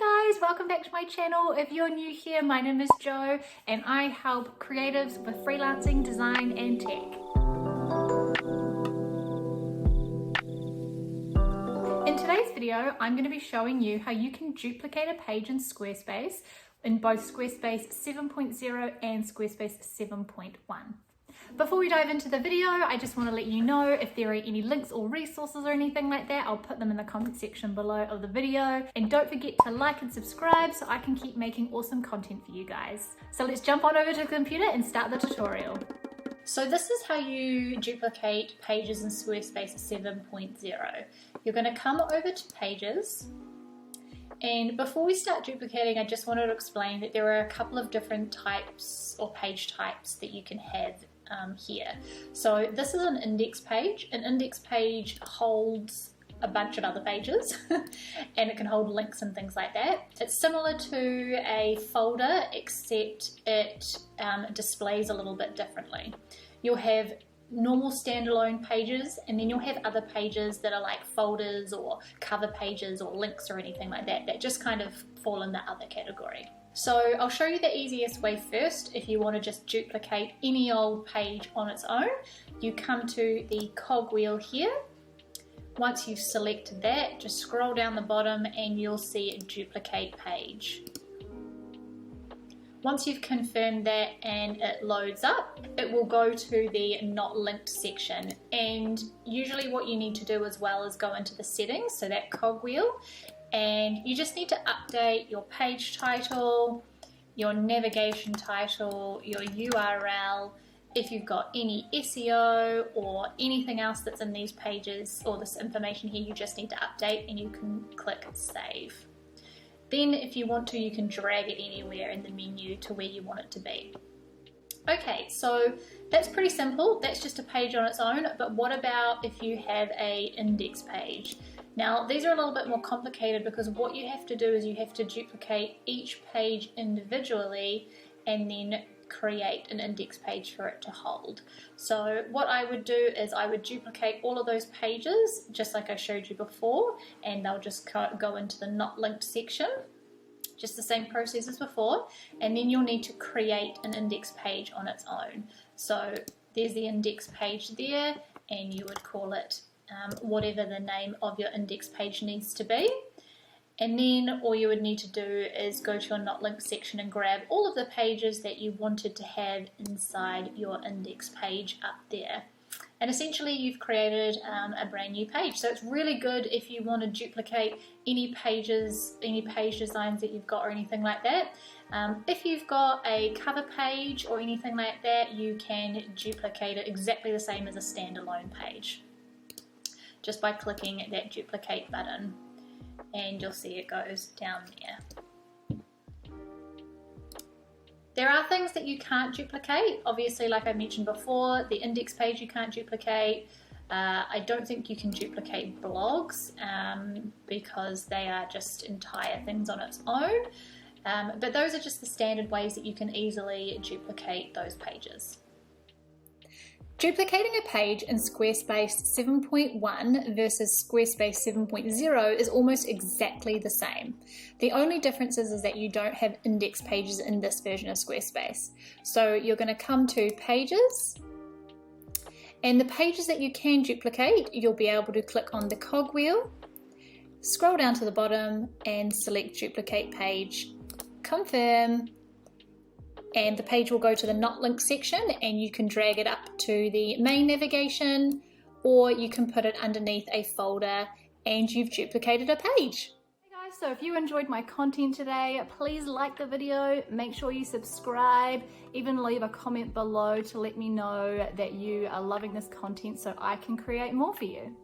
Hey guys, welcome back to my channel. If you're new here, my name is Jo and I help creatives with freelancing, design and tech. In today's video, I'm going to be showing you how you can duplicate a page in Squarespace in both Squarespace 7.0 and Squarespace 7.1. Before we dive into the video, I just want to let you know if there are any links or resources or anything like that, I'll put them in the comment section below of the video. And don't forget to like and subscribe so I can keep making awesome content for you guys. So let's jump on over to the computer and start the tutorial. So this is how you duplicate pages in Squarespace 7.0. You're going to come over to Pages. And before we start duplicating, I just wanted to explain that there are a couple of different types or page types that you can have here. So this is an index page. An index page holds a bunch of other pages and it can hold links and things like that. It's similar to a folder, except it displays a little bit differently. You'll have normal standalone pages, and then you'll have other pages that are like folders or cover pages or links or anything like that that just kind of fall in the other category. So I'll show you the easiest way first. If you want to just duplicate any old page on its own, you come to the cogwheel here. Once you've selected that, just scroll down the bottom and you'll see duplicate page. Once you've confirmed that and it loads up, it will go to the not linked section. And usually what you need to do as well is go into the settings, so that cogwheel, and you just need to update your page title, your navigation title, your URL. If you've got any SEO or anything else that's in these pages or this information here, you just need to update and you can click save. Then if you want to, you can drag it anywhere in the menu to where you want it to be. Okay, so that's pretty simple. That's just a page on its own, but what about if you have a index page? Now, these are a little bit more complicated because what you have to do is you have to duplicate each page individually and then create an index page for it to hold. So what I would do is I would duplicate all of those pages just like I showed you before, and they'll just go into the not linked section, just the same process as before, and then you'll need to create an index page on its own. So there's the index page there, and you would call it whatever the name of your index page needs to be. And then all you would need to do is go to your not linked section and grab all of the pages that you wanted to have inside your index page up there. And essentially you've created a brand new page. So it's really good if you want to duplicate any pages, any page designs that you've got or anything like that. If you've got a cover page or anything like that, you can duplicate it exactly the same as a standalone page, just by clicking that duplicate button. And you'll see it goes down there. There are things that you can't duplicate. Obviously, like I mentioned before, the index page you can't duplicate. I don't think you can duplicate blogs because they are just entire things on its own. But those are just the standard ways that you can easily duplicate those pages. Duplicating a page in Squarespace 7.1 versus Squarespace 7.0 is almost exactly the same. The only difference is that you don't have index pages in this version of Squarespace. So you're going to come to Pages, and the pages that you can duplicate, you'll be able to click on the cogwheel, scroll down to the bottom and select Duplicate Page, confirm, and the page will go to the not linked section, and you can drag it up to the main navigation, or you can put it underneath a folder and you've duplicated a page. Hey guys, so if you enjoyed my content today, please like the video, make sure you subscribe, even leave a comment below to let me know that you are loving this content so I can create more for you.